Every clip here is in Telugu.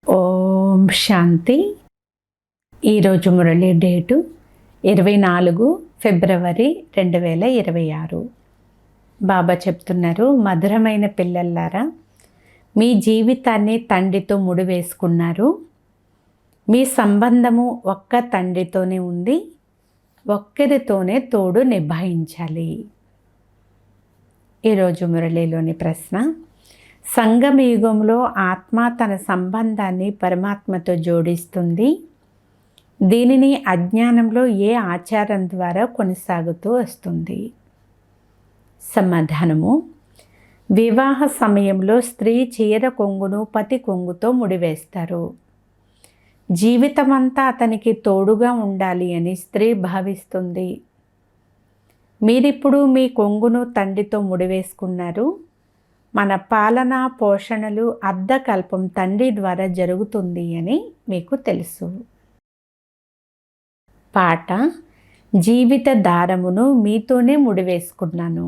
ఓం శాంతి. ఈరోజు మురళి డేటు 24 ఫిబ్రవరి 2026. బాబా చెప్తున్నారు, మధురమైన పిల్లల్లారా, మీ జీవితాన్ని తండ్రితో ముడివేసుకున్నారు. మీ సంబంధము ఒక్క తండ్రితోనే ఉంది. ఒక్కరితోనే తోడు నిభాయించాలి. ఈరోజు మురళిలోని ప్రశ్న: సంగమయుగంలో ఆత్మ తన సంబంధాన్ని పరమాత్మతో జోడిస్తుంది. దీనిని అజ్ఞానంలో ఏ ఆచారం ద్వారా కొనసాగుతూ వస్తుంది? సమాధానము: వివాహ సమయంలో స్త్రీ చీర కొంగును పతి కొంగుతో ముడివేస్తారు. జీవితమంతా అతనికి తోడుగా ఉండాలి అని స్త్రీ భావిస్తుంది. మీరిప్పుడు మీ కొంగును తండ్రితో ముడివేసుకున్నారు. మన పాలన పోషణలు అర్ధకల్పం తండ్రి ద్వారా జరుగుతుంది అని మీకు తెలుసు. పాట: జీవిత దారమును మీతోనే ముడివేసుకున్నాను.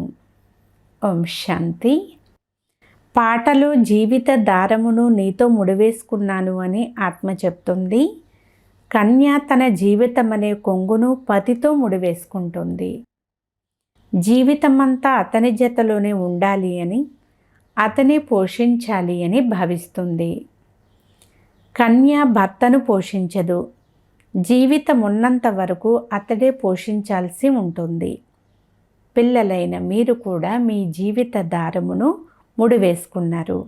ఓం శాంతి. పాటలో జీవిత దారమును నీతో ముడివేసుకున్నాను అని ఆత్మ చెప్తుంది. కన్య తన జీవితం అనే కొంగును పతితో ముడివేసుకుంటుంది. జీవితమంతా అతని జతలోనే ఉండాలి అని, అతనే పోషించాలి అని భావిస్తుంది. కన్య భర్తను పోషించదు. జీవితం ఉన్నంత వరకు అతడే పోషించాల్సి ఉంటుంది. పిల్లలైన మీరు కూడా మీ జీవిత దారమును ముడివేసుకున్నారు.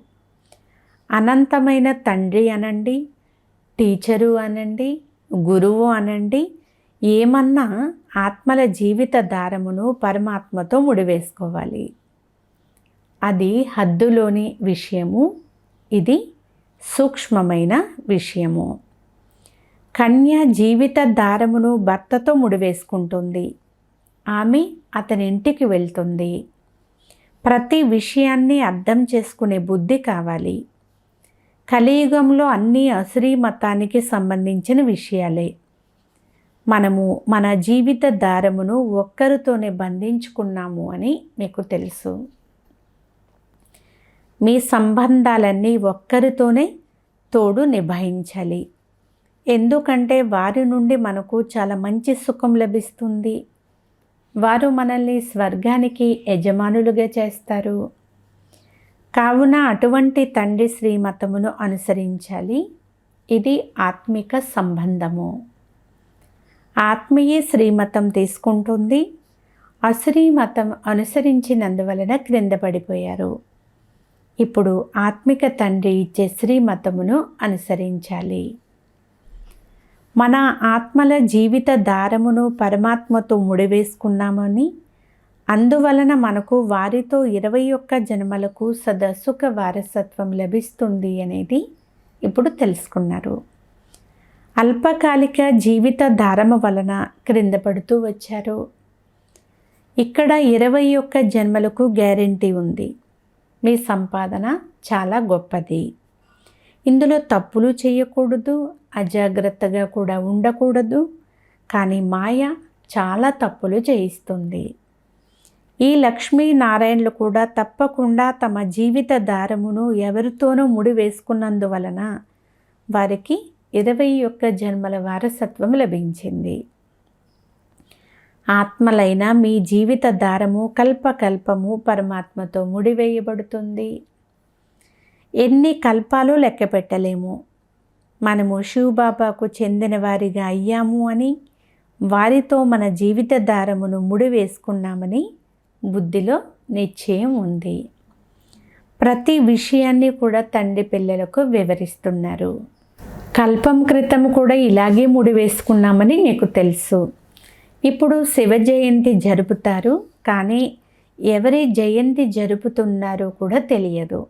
అనంతమైన తండ్రి అనండి, టీచరు అనండి, గురువు అనండి, ఏమన్నా ఆత్మల జీవిత దారమును పరమాత్మతో ముడివేసుకోవాలి. అది హద్దులోని విషయము, ఇది సూక్ష్మమైన విషయము. కన్య జీవిత దారమును భర్తతో ముడివేసుకుంటుంది. ఆమె అతని ఇంటికి వెళ్తుంది. ప్రతి విషయాన్ని అర్థం చేసుకునే బుద్ధి కావాలి. కలియుగంలో అన్నీ అసురీ మతానికి సంబంధించిన విషయాలే. మనము మన జీవిత దారమును ఒక్కరితోనే బంధించుకున్నాము అని మీకు తెలుసు. మీ సంబంధాలన్నీ ఒక్కరితోనే తోడు నిభాయించాలి. ఎందుకంటే వారి నుండి మనకు చాలా మంచి సుఖం లభిస్తుంది. వారు మనల్ని స్వర్గానికి యజమానులుగా చేస్తారు. కావున అటువంటి తండ్రి శ్రీమతమును అనుసరించాలి. ఇది ఆత్మిక సంబంధము. ఆత్మీయ శ్రీమతం తీసుకుంటుంది. అశ్రీమతం అనుసరించినందువలన క్రింద పడిపోయారు. ఇప్పుడు ఆత్మిక తండ్రి ఇచ్చే శ్రీమతమును అనుసరించాలి. మన ఆత్మల జీవిత దారమును పరమాత్మతో ముడివేసుకున్నామని, అందువలన మనకు వారితో 21 జన్మలకు సదా సుఖ వారసత్వం లభిస్తుంది అనేది ఇప్పుడు తెలుసుకున్నారు. అల్పకాలిక జీవిత దారము వలన క్రింద పడుతూ వచ్చారు. ఇక్కడ 21 జన్మలకు గ్యారెంటీ ఉంది. మీ సంపాదన చాలా గొప్పది. ఇందులో తప్పులు చేయకూడదు, అజాగ్రత్తగా కూడా ఉండకూడదు. కానీ మాయ చాలా తప్పులు చేయిస్తుంది. ఈ లక్ష్మీనారాయణలు కూడా తప్పకుండా తమ జీవిత దారమును ఎవరితోనూ ముడివేసుకున్నందువలన వారికి 21 జన్మల వారసత్వం లభించింది. ఆత్మలైన మీ జీవిత దారము కల్పకల్పము పరమాత్మతో ముడివేయబడుతుంది. ఎన్ని కల్పాలు లెక్క పెట్టలేము. మనము శివబాబాకు చెందిన వారిగా అయ్యాము అని, వారితో మన జీవిత దారమును ముడివేసుకున్నామని బుద్ధిలో నిశ్చయం ఉంది. ప్రతి విషయాన్ని కూడా తండ్రి పిల్లలకు వివరిస్తున్నారు. కల్పం క్రితం కూడా ఇలాగే ముడివేసుకున్నామని మీకు తెలుసు. ఇప్పుడు శివ జయంతి జరుపుతారు, కానీ ఎవరి జయంతి జరుపుతున్నారో కూడా తెలియదు.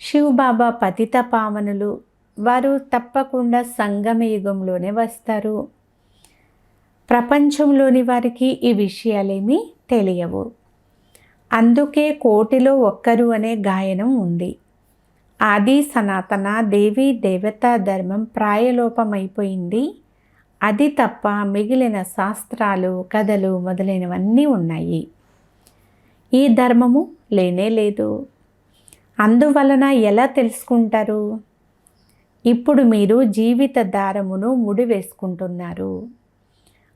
శివబాబా పతిత పావనులు. వారు తప్పకుండా సంగమయుగంలోనే వస్తారు. ప్రపంచంలోని వారికి ఈ విషయాలేమీ తెలియవు. అందుకే కోటిలో ఒక్కరు అనే గాయనం ఉంది. ఆది సనాతన దేవీ దేవతా ధర్మం ప్రాయలోపమైపోయింది. అది తప్ప మిగిలిన శాస్త్రాలు, కథలు మొదలైనవన్నీ ఉన్నాయి. ఈ ధర్మము లేనే లేదు. అందువలన ఎలా తెలుసుకుంటారు? ఇప్పుడు మీరు జీవిత దారమును ముడివేసుకుంటున్నారు.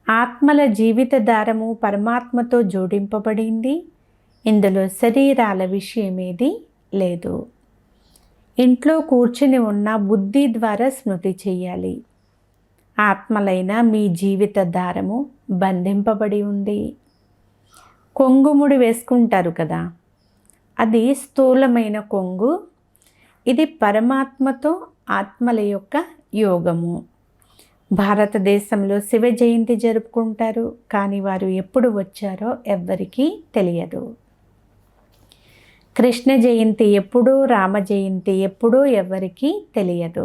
ఆత్మల జీవిత దారము పరమాత్మతో జోడింపబడింది. ఇందులో శరీరాల విషయమేది లేదు. ఇంట్లో కూర్చుని ఉన్న బుద్ధి ద్వారా స్మృతి చెయ్యాలి. ఆత్మలైన మీ జీవిత దారము బంధింపబడి ఉంది. కొంగుముడి వేసుకుంటారు కదా, అది స్థూలమైన కొంగు. ఇది పరమాత్మతో ఆత్మల యొక్క యోగము. భారతదేశంలో శివ జయంతి జరుపుకుంటారు, కానీ వారు ఎప్పుడు వచ్చారో ఎవ్వరికీ తెలియదు. కృష్ణ జయంతి ఎప్పుడో, రామ జయంతి ఎప్పుడో ఎవ్వరికీ తెలియదు.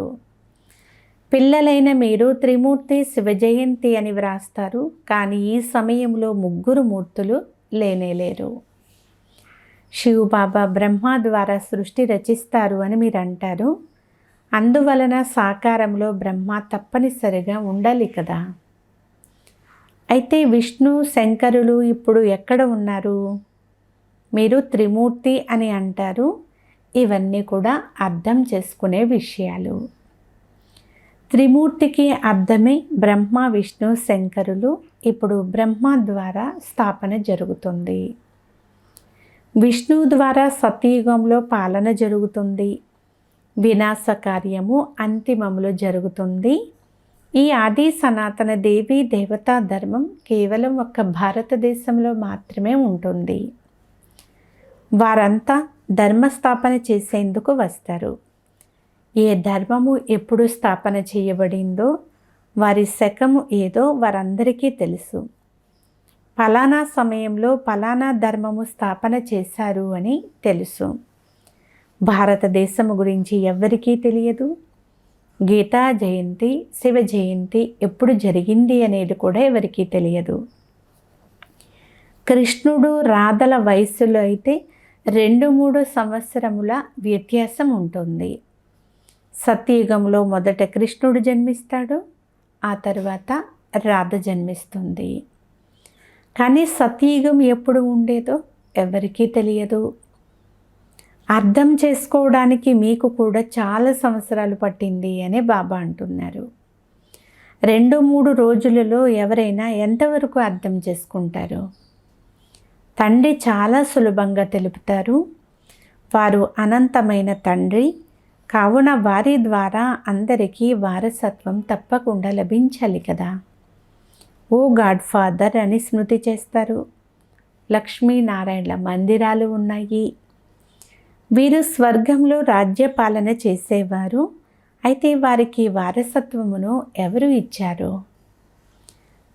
పిల్లలైన మీరు త్రిమూర్తి శివ జయంతి అని వ్రాస్తారు, కానీ ఈ సమయంలో ముగ్గురు మూర్తులు లేనేలేరు. శివబాబా బ్రహ్మ ద్వారా సృష్టి రచిస్తారు అని మీరు అంటారు. అందువలన సాకారంలో బ్రహ్మ తప్పనిసరిగా ఉండాలి కదా. అయితే విష్ణు శంకరులు ఇప్పుడు ఎక్కడ ఉన్నారు? మీరు త్రిమూర్తి అని అంటారు. ఇవన్నీ కూడా అర్థం చేసుకునే విషయాలు. త్రిమూర్తికి అర్థమే బ్రహ్మ విష్ణు శంకరులు. ఇప్పుడు బ్రహ్మ ద్వారా స్థాపన జరుగుతుంది. విష్ణు ద్వారా సత్యయుగంలో పాలన జరుగుతుంది. వినాశ కార్యము అంతిమంలో జరుగుతుంది. ఈ ఆది సనాతన దేవీ దేవతా ధర్మం కేవలం ఒక్క భారతదేశంలో మాత్రమే ఉంటుంది. వారంతా ధర్మస్థాపన చేసేందుకు వస్తారు. ఏ ధర్మము ఎప్పుడు స్థాపన చేయబడిందో, వారి శకము ఏదో వారందరికీ తెలుసు. ఫలానా సమయంలో ఫలానా ధర్మము స్థాపన చేశారు అని తెలుసు. భారతదేశము గురించి ఎవ్వరికీ తెలియదు. గీతా జయంతి, శివ జయంతి ఎప్పుడు జరిగింది అనేది కూడా ఎవరికీ తెలియదు. కృష్ణుడు రాధల వయస్సులో అయితే 2-3 సంవత్సరముల వ్యత్యాసం ఉంటుంది. సత్యయుగంలో మొదట కృష్ణుడు జన్మిస్తాడు, ఆ తర్వాత రాధ జన్మిస్తుంది. కానీ సత్యయుగం ఎప్పుడు ఉండేదో ఎవరికీ తెలియదు. అర్థం చేసుకోవడానికి మీకు కూడా చాలా సంవత్సరాలు పట్టింది అని బాబా అంటున్నారు. 2-3 రోజులలో ఎవరైనా ఎంతవరకు అర్థం చేసుకుంటారు? తండ్రి చాలా సులభంగా తెలుపుతారు. వారు అనంతమైన తండ్రి కావున వారి ద్వారా అందరికీ వారసత్వం తప్పకుండా లభించాలి కదా. ఓ గాడ్ ఫాదర్ అని స్మృతి చేస్తారు. లక్ష్మీనారాయణల మందిరాలు ఉన్నాయి. వీరు స్వర్గంలో రాజ్యపాలన చేసేవారు. అయితే వారికి వారసత్వమును ఎవరు ఇచ్చారు?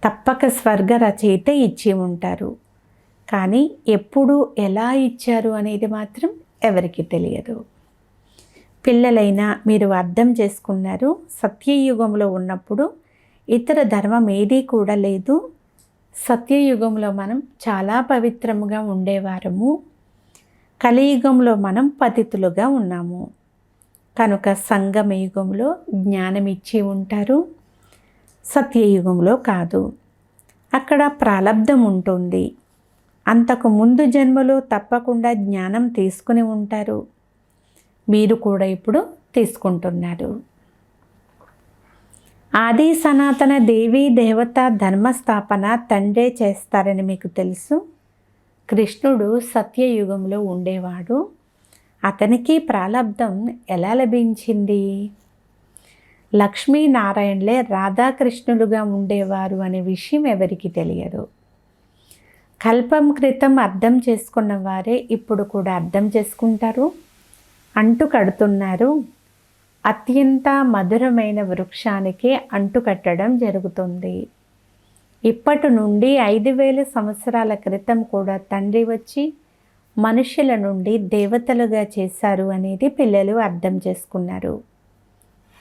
తప్పక స్వర్గ రచయిత ఇచ్చి ఉంటారు. కానీ ఎప్పుడు ఎలా ఇచ్చారు అనేది మాత్రం ఎవరికి తెలియదు. పిల్లలైనా మీరు అర్థం చేసుకున్నారు. సత్యయుగంలో ఉన్నప్పుడు ఇతర ధర్మం ఏదీ కూడా లేదు. సత్యయుగంలో మనం చాలా పవిత్రముగా ఉండేవారము. కలియుగంలో మనం పతితులుగా ఉన్నాము. కనుక సంగమయుగంలో జ్ఞానం ఇచ్చి ఉంటారు, సత్యయుగంలో కాదు. అక్కడ ప్రాలబ్ధం ఉంటుంది. అంతకు ముందు జన్మలో తప్పకుండా జ్ఞానం తీసుకుని ఉంటారు. మీరు కూడా ఇప్పుడు తీసుకుంటున్నారు. ఆది సనాతన దేవీ దేవత ధర్మస్థాపన తండ్రే చేస్తారని మీకు తెలుసు. కృష్ణుడు సత్యయుగంలో ఉండేవాడు. అతనికి ప్రాలబ్ధం ఎలా లభించింది? లక్ష్మీనారాయణలే రాధాకృష్ణులుగా ఉండేవారు అనే విషయం ఎవరికి తెలియదు. కల్పం క్రితం అర్థం చేసుకున్న వారే ఇప్పుడు కూడా అర్థం చేసుకుంటారు, అంటు కడుతున్నారు. అత్యంత మధురమైన వృక్షానికి అంటు కట్టడం జరుగుతుంది. ఇప్పటి నుండి 5000 సంవత్సరాల క్రితం కూడా తండ్రి వచ్చి మనుషుల నుండి దేవతలుగా చేశారు అనేది పిల్లలు అర్థం చేసుకున్నారు.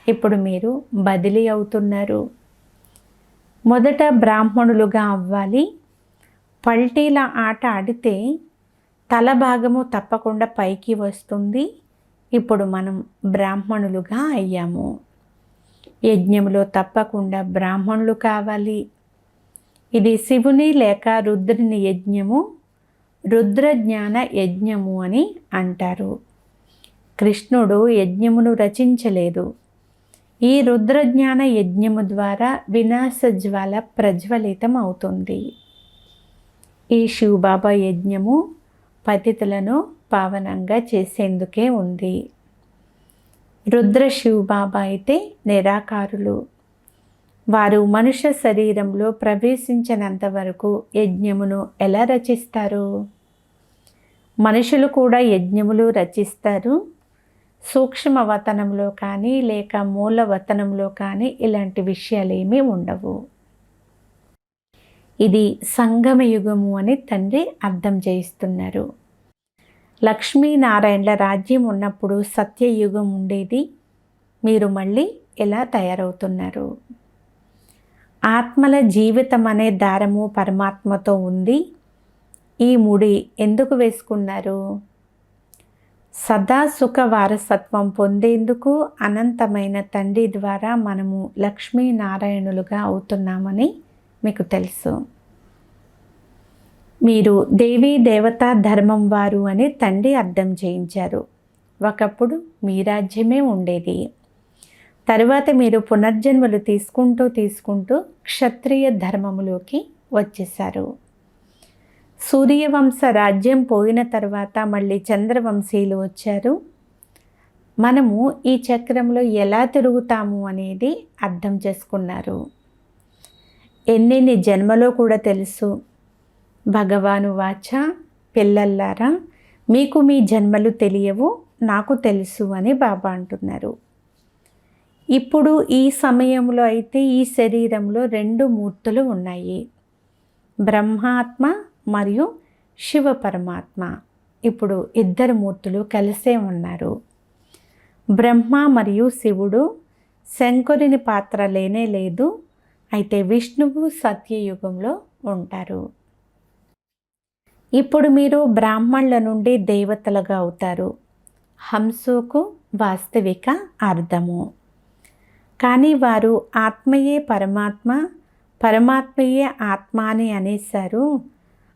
ఇప్పుడు మీరు బదిలీ అవుతున్నారు. మొదట బ్రాహ్మణులుగా అవ్వాలి. పల్టీల ఆట ఆడితే తల భాగము తప్పకుండా పైకి వస్తుంది. ఇప్పుడు మనం బ్రాహ్మణులుగా అయ్యాము. యజ్ఞంలో తప్పకుండా బ్రాహ్మణులు కావాలి. ఇది శివుని లేక రుద్రుని యజ్ఞము, రుద్రజ్ఞాన యజ్ఞము అని అంటారు. కృష్ణుడు యజ్ఞమును రచించలేదు. ఈ రుద్రజ్ఞాన యజ్ఞము ద్వారా వినాశ జ్వాల ప్రజ్వలితం అవుతుంది. ఈ శివబాబా యజ్ఞము పతితులను పావనంగా చేసేందుకే ఉంది. రుద్ర శివబాబా అయితే నిరాకారులు. వారు మనుష్య శరీరంలో ప్రవేశించినంత వరకు యజ్ఞమును ఎలా రచిస్తారు? మనుషులు కూడా యజ్ఞములు రచిస్తారు. సూక్ష్మ వతనంలో కానీ లేక మూల వతనంలో కానీ ఇలాంటి విషయాలు ఏమీ ఉండవు. ఇది సంగమ యుగము అని తండ్రి అర్థం చేయిస్తున్నారు. లక్ష్మీనారాయణల రాజ్యం ఉన్నప్పుడు సత్యయుగం ఉండేది. మీరు మళ్ళీ ఎలా తయారవుతున్నారు? ఆత్మల జీవితం అనే దారము పరమాత్మతో ఉంది. ఈ ముడి ఎందుకు వేసుకున్నారు? సదా సుఖ వారసత్వం పొందేందుకు అనంతమైన తండ్రి ద్వారా మనము లక్ష్మీనారాయణులుగా అవుతున్నామని మీకు తెలుసు. మీరు దేవీ దేవతా ధర్మం వారు అని తండ్రి అర్థం చేయించారు. ఒకప్పుడు మీ రాజ్యమే ఉండేది. తరువాత మీరు పునర్జన్మలు తీసుకుంటూ క్షత్రియ ధర్మములోకి వచ్చేశారు. సూర్యవంశ రాజ్యం పోయిన తర్వాత మళ్ళీ చంద్రవంశీయులు వచ్చారు. మనము ఈ చక్రంలో ఎలా తిరుగుతాము అనేది అర్థం చేసుకున్నారు. ఎన్నెన్ని జన్మలో కూడా తెలుసు. భగవాను వాచ, పిల్లల్లారా, మీకు మీ జన్మలు తెలియవు, నాకు తెలుసు అని బాబా అంటున్నారు. ఇప్పుడు ఈ సమయంలో అయితే ఈ శరీరంలో 2 మూర్తులు ఉన్నాయి. బ్రహ్మాత్మ మరియు శివ పరమాత్మ. ఇప్పుడు 2 మూర్తులు కలిసే ఉన్నారు. బ్రహ్మ మరియు శివుడు శంకరుని పాత్ర లేనే లేదు. అయితే విష్ణువు సత్యయుగంలో ఉంటారు. ఇప్పుడు మీరు బ్రాహ్మణుల నుండి దేవతలుగా అవుతారు. హంసుకు వాస్తవిక అర్థము. కానీ వారు ఆత్మయే పరమాత్మ, పరమాత్మయే ఆత్మ అని అనేశారు.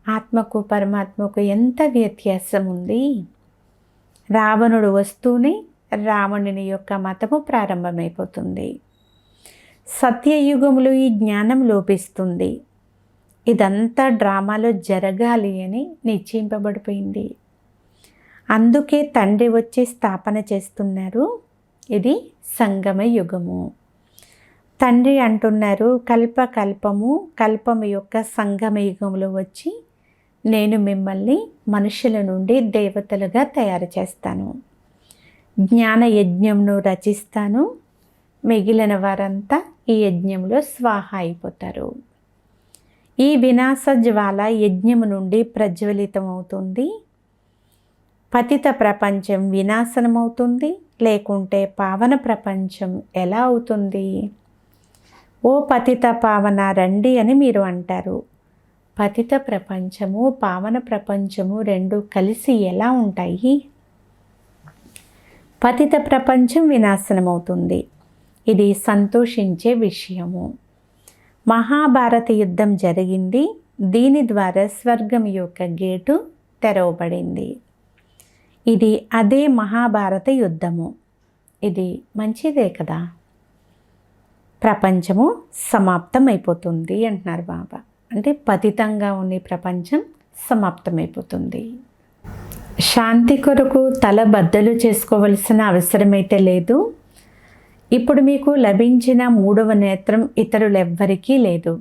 ఆత్మకు పరమాత్మకు ఎంత వ్యత్యాసం ఉంది? రావణుడు వస్తూనే రావణుని యొక్క మతము ప్రారంభమైపోతుంది. సత్యయుగంలో ఈ జ్ఞానం లోపిస్తుంది. ఇదంతా డ్రామాలో జరగాలి అని నిశ్చయింపబడిపోయింది. అందుకే తండ్రి వచ్చి స్థాపన చేస్తున్నారు. ఇది సంగమ యుగము. తండ్రి అంటున్నారు, కల్పము యొక్క సంగమ యుగంలో వచ్చి నేను మిమ్మల్ని మనుషుల నుండి దేవతలుగా తయారు చేస్తాను. జ్ఞాన యజ్ఞంను రచిస్తాను. మిగిలిన వారంతా ఈ యజ్ఞంలో స్వాహ అయిపోతారు. ఈ వినాశ జ్వాల యజ్ఞము నుండి ప్రజ్వలితమవుతుంది. పతిత ప్రపంచం వినాశనమవుతుంది. లేకుంటే పావన ప్రపంచం ఎలా అవుతుంది? ఓ పతిత పావన రండి అని మీరు అంటారు. పతిత ప్రపంచము పావన ప్రపంచము 2 కలిసి ఎలా ఉంటాయి? పతిత ప్రపంచం వినాశనమవుతుంది. ఇది సంతోషించే విషయము. మహాభారత యుద్ధం జరిగింది. దీని ద్వారా స్వర్గం యొక్క గేటు తెరవబడింది. ఇది అదే మహాభారత యుద్ధము. ఇది మంచిదే కదా. ప్రపంచము సమాప్తమైపోతుంది అంటున్నారు బాబా. అంటే పతితంగా ఉన్న ప్రపంచం సమాప్తమైపోతుంది. శాంతి కొరకు తల బద్దలు చేసుకోవలసిన అవసరమైతే లేదు. ఇప్పుడు మీకు లభించిన 3వ నేత్రం ఇతరులెవ్వరికీ లేదు.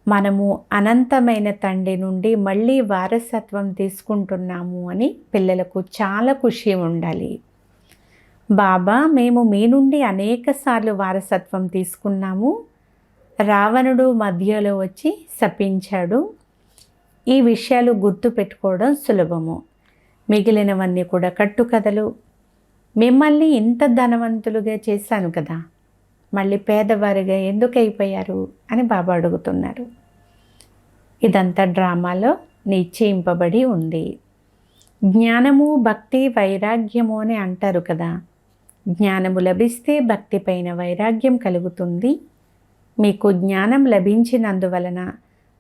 మనము అనంతమైన తండ్రి నుండి మళ్ళీ వారసత్వం తీసుకుంటున్నాము అని పిల్లలకు చాలా ఖుషి ఉండాలి. బాబా, మేము మీ నుండి అనేకసార్లు వారసత్వం తీసుకున్నాము. రావణుడు మధ్యలో వచ్చి శపించాడు. ఈ విషయాలు గుర్తుపెట్టుకోవడం సులభము. మిగిలినవన్నీ కూడా కట్టుకథలు. మిమ్మల్ని ఇంత ధనవంతులుగా చేశాను కదా, మళ్ళీ పేదవారిగా ఎందుకు అయిపోయారు అని బాబా అడుగుతున్నారు. ఇదంతా డ్రామాలో నిశ్చయింపబడి ఉంది. జ్ఞానము, భక్తి, వైరాగ్యము అని అంటారు కదా. జ్ఞానము లభిస్తే భక్తి పైన వైరాగ్యం కలుగుతుంది. మీకు జ్ఞానం లభించినందువలన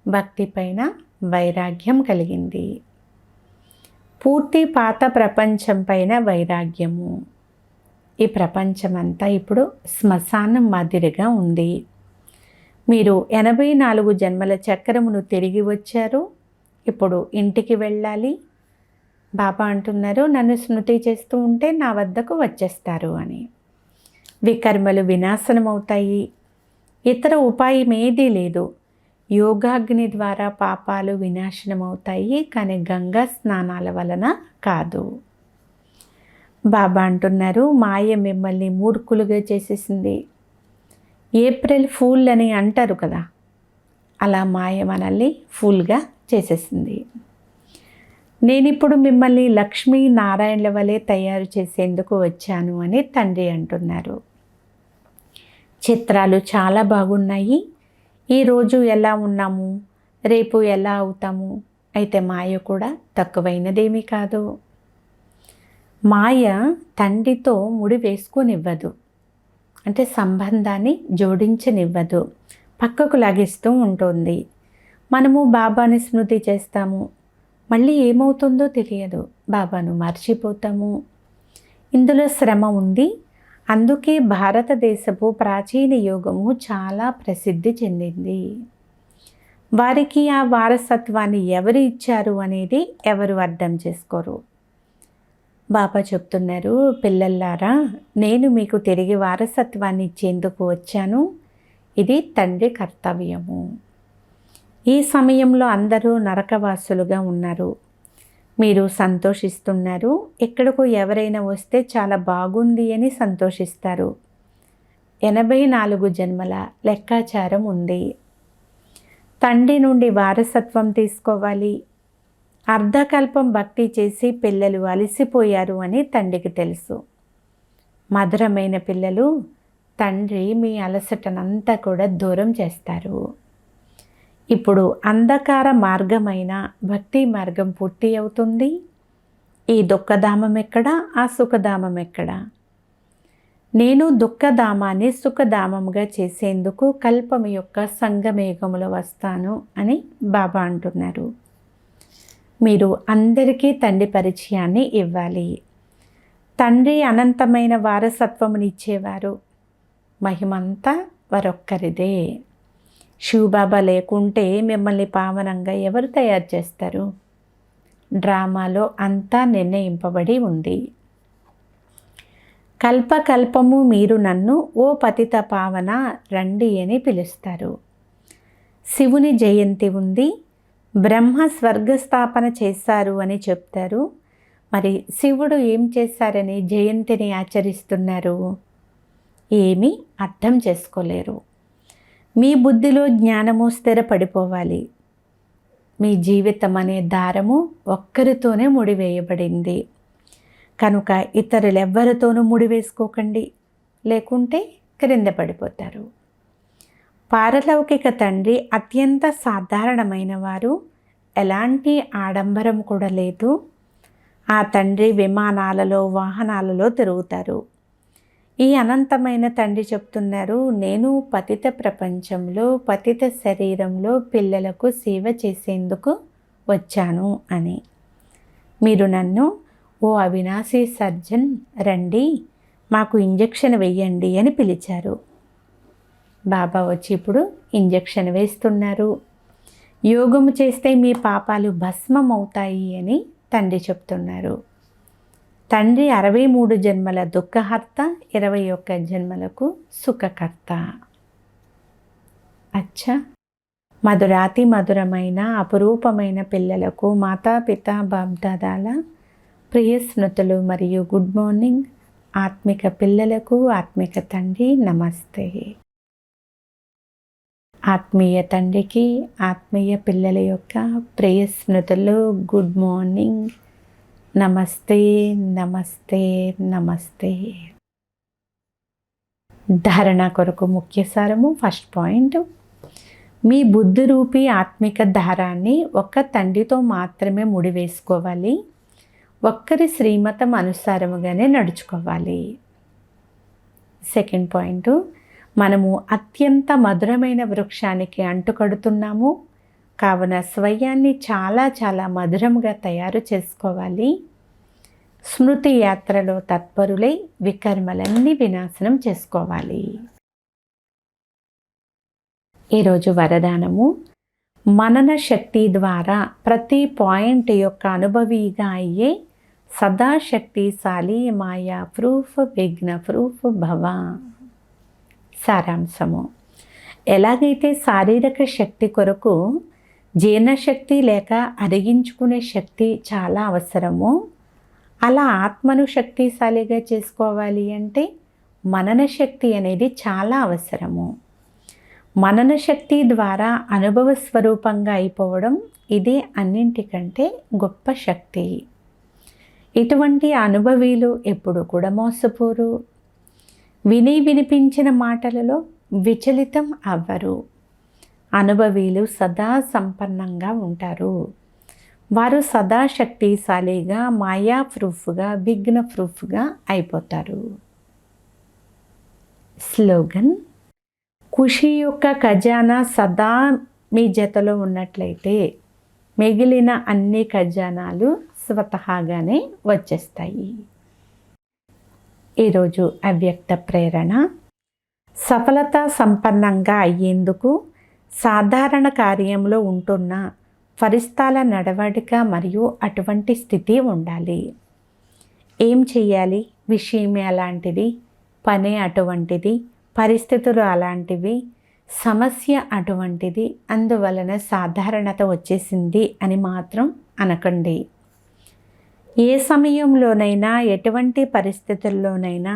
భక్తి పైన వైరాగ్యం కలిగింది. పూర్తి పాత ప్రపంచం పైన వైరాగ్యము. ఈ ప్రపంచమంతా ఇప్పుడు శ్మశానం మాదిరిగా ఉంది. మీరు 84 జన్మల చక్రమును తిరిగి వచ్చారు. ఇప్పుడు ఇంటికి వెళ్ళాలి. బాబా అంటున్నారు, నన్ను స్మృతి చేస్తూ ఉంటే నా వద్దకు వచ్చేస్తారు అని. వికర్మలు వినాశనమవుతాయి. ఇతర ఉపాయం ఏదీ లేదు. యోగాగ్ని ద్వారా పాపాలు వినాశనమవుతాయి, కానీ గంగా స్నానాల వలన కాదు. బాబా అంటున్నారు, మాయ మిమ్మల్ని మూర్ఖులుగా చేసేసింది. ఏప్రిల్ ఫూల్ అని అంటారు కదా, అలా మాయ మనల్ని ఫూల్గా చేసేసింది. నేనిప్పుడు మిమ్మల్ని లక్ష్మీ నారాయణల వలె తయారు చేసేందుకు వచ్చాను అని తండ్రి అంటున్నారు. చిత్రాలు చాలా బాగున్నాయి. ఈరోజు ఎలా ఉన్నాము, రేపు ఎలా అవుతాము. అయితే మాయ కూడా తక్కువైనదేమీ కాదు. మాయ తండ్రితో ముడి వేసుకోనివ్వదు, అంటే సంబంధాన్ని జోడించనివ్వదు, పక్కకు లాగిస్తూ ఉంటుంది. మనము బాబాని స్మృతి చేస్తాము, మళ్ళీ ఏమవుతుందో తెలియదు, బాబాను మర్చిపోతాము. ఇందులో శ్రమ ఉంది. అందుకే భారతదేశపు ప్రాచీన యోగము చాలా ప్రసిద్ధి చెందింది. వారికి ఆ వారసత్వాన్ని ఎవరు ఇచ్చారు అనేది ఎవరు అర్థం చేసుకోరు. బాబా చెప్తున్నారు, పిల్లల్లారా, నేను మీకు తిరిగి వారసత్వాన్ని ఇచ్చేందుకు వచ్చాను. ఇది తండ్రి కర్తవ్యము. ఈ సమయంలో అందరూ నరకవాసులుగా ఉన్నారు. మీరు సంతోషిస్తున్నారు. ఎక్కడికో ఎవరైనా వస్తే చాలా బాగుంది అని సంతోషిస్తారు. 84 జన్మల లెక్కాచారం ఉంది. తండ్రి నుండి వారసత్వం తీసుకోవాలి. అర్ధకల్పం భక్తి చేసి పిల్లలు అలసిపోయారు అని తండ్రికి తెలుసు. మధురమైన పిల్లలు, తండ్రి మీ అలసటనంతా కూడా దూరం చేస్తారు. ఇప్పుడు అంధకార మార్గమైన భక్తి మార్గం పూర్తి అవుతుంది. ఈ దుఃఖధామం ఎక్కడ, ఆ సుఖధామం ఎక్కడ? నేను దుఃఖధామాన్ని సుఖధామంగా చేసేందుకు కల్పం యొక్క సంగమేగములో వస్తాను అని బాబా అంటున్నారు. మీరు అందరికీ తండ్రి పరిచయాన్ని ఇవ్వాలి. తండ్రి అనంతమైన వారసత్వమునిచ్చేవారు. మహిమంతా వారొక్కరిదే. శివబాబా లేకుంటే మిమ్మల్ని పావనంగా ఎవరు తయారు చేస్తారు? డ్రామాలో అంతా నిర్ణయింపబడి ఉంది. కల్పకల్పము మీరు నన్ను ఓ పతిత పావన రండి అని పిలుస్తారు. శివుని జయంతి ఉంది. బ్రహ్మ స్వర్గస్థాపన చేశారు అని చెప్తారు. మరి శివుడు ఏం చేశారని జయంతిని ఆచరిస్తున్నారు? ఏమీ అర్థం చేసుకోలేరు. మీ బుద్ధిలో జ్ఞానము స్థిరపడిపోవాలి. మీ జీవితం అనే దారము ఒక్కరితోనే ముడివేయబడింది కనుక ఇతరులెవ్వరితోనూ ముడివేసుకోకండి, లేకుంటే క్రింద పడిపోతారు. పారలౌకిక తండ్రి అత్యంత సాధారణమైన వారు. ఎలాంటి ఆడంబరం కూడా లేదు. ఆ తండ్రి విమానాలలో, వాహనాలలో తిరుగుతారు. ఈ అనంతమైన తండ్రి చెప్తున్నారు, నేను పతిత ప్రపంచంలో, పతిత శరీరంలో పిల్లలకు సేవ చేసేందుకు వచ్చాను అని. మీరు నన్ను ఓ అవినాశీ సర్జన్ రండి, మాకు ఇంజెక్షన్ వెయ్యండి అని పిలిచారు. బాబా వచ్చి ఇప్పుడు ఇంజెక్షన్ వేస్తున్నారు. యోగము చేస్తే మీ పాపాలు భస్మం అవుతాయి అని తండ్రి చెప్తున్నారు. తండ్రి 63 జన్మల దుఃఖహర్త, 21 జన్మలకు సుఖకర్త. అచ్చా, మధురాతి మధురమైన అపురూపమైన పిల్లలకు మాతాపిత బాబ్దాదాల ప్రియ స్మృతులు మరియు గుడ్ మార్నింగ్. ఆత్మిక పిల్లలకు ఆత్మిక తండ్రి నమస్తే. ఆత్మీయ తండ్రికి ఆత్మీయ పిల్లల యొక్క ప్రియ స్మృతులు గుడ్ మార్నింగ్. నమస్తే నమస్తే నమస్తే. ధారణ కొరకు ముఖ్య సారము. ఫస్ట్ పాయింట్, మీ బుద్ధి రూపీ ఆత్మిక దారాన్ని ఒక్క తండ్రితో మాత్రమే ముడివేసుకోవాలి. ఒక్కరి శ్రీమతం అనుసారముగానే నడుచుకోవాలి. సెకండ్ పాయింట్, మనము అత్యంత మధురమైన వృక్షానికి అంటుకడుతున్నాము. కావున స్వయాన్ని చాలా చాలా మధురంగా తయారు చేసుకోవాలి. స్మృతి యాత్రలో తత్పరులై వికర్మలన్నీ వినాశనం చేసుకోవాలి. ఈరోజు వరదానము: మనన శక్తి ద్వారా ప్రతి పాయింట్ యొక్క అనుభవిగా అయ్యే సదాశక్తిశాలి మాయా ప్రూఫ్ విఘ్న ప్రూఫ్ భవ. సారాంశము: ఎలాగైతే శారీరక శక్తి కొరకు జీర్ణశక్తి లేక అరిగించుకునే శక్తి చాలా అవసరమో, అలా ఆత్మను శక్తిశాలిగా చేసుకోవాలి అంటే మనన శక్తి అనేది చాలా అవసరము. మనన శక్తి ద్వారా అనుభవ స్వరూపంగా అయిపోవడం ఇది అన్నింటికంటే గొప్ప శక్తి. ఇటువంటి అనుభవీలు ఎప్పుడు కూడా మోసపోరు. వినిపించిన మాటలలో విచలితం అవ్వరు. అనుభవీలు సదా సంపన్నంగా ఉంటారు. వారు సదా శక్తిశాలిగా, మాయా ప్రూఫ్గా, విఘ్న ప్రూఫ్గా అయిపోతారు. స్లోగన్: ఖుషి యొక్క ఖజానా సదా మీ జతలో ఉన్నట్లయితే మిగిలిన అన్ని ఖజానాలు స్వతహాగానే వచ్చేస్తాయి. ఈరోజు అవ్యక్త ప్రేరణ: సఫలత సంపన్నంగా అయ్యేందుకు సాధారణ కార్యంలో ఉంటున్న ఫరిస్తాల నడవడిక మరియు అటువంటి స్థితి ఉండాలి. ఏం చెయ్యాలి? విషయమే అలాంటిది, పనే అటువంటిది, పరిస్థితులు అలాంటివి, సమస్య అటువంటిది, అందువలన సాధారణత వచ్చేసింది అని మాత్రం అనకండి. ఏ సమయంలోనైనా, ఎటువంటి పరిస్థితుల్లోనైనా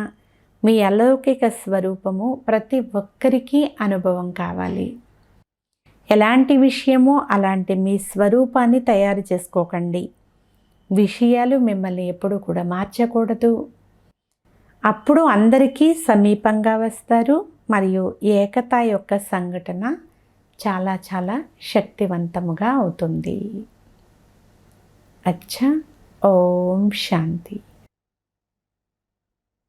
మీ అలౌకిక స్వరూపము ప్రతి ఒక్కరికి అనుభవం కావాలి. ఎలాంటి విషయమో అలాంటి మీ స్వరూపాన్ని తయారు చేసుకోకండి. విషయాలు మిమ్మల్ని ఎప్పుడు కూడా మార్చకూడదు. అప్పుడు అందరికీ సమీపంగా వస్తారు మరియు ఏకత యొక్క సంఘటన చాలా చాలా శక్తివంతముగా అవుతుంది. అచ్చా. ఓం శాంతి.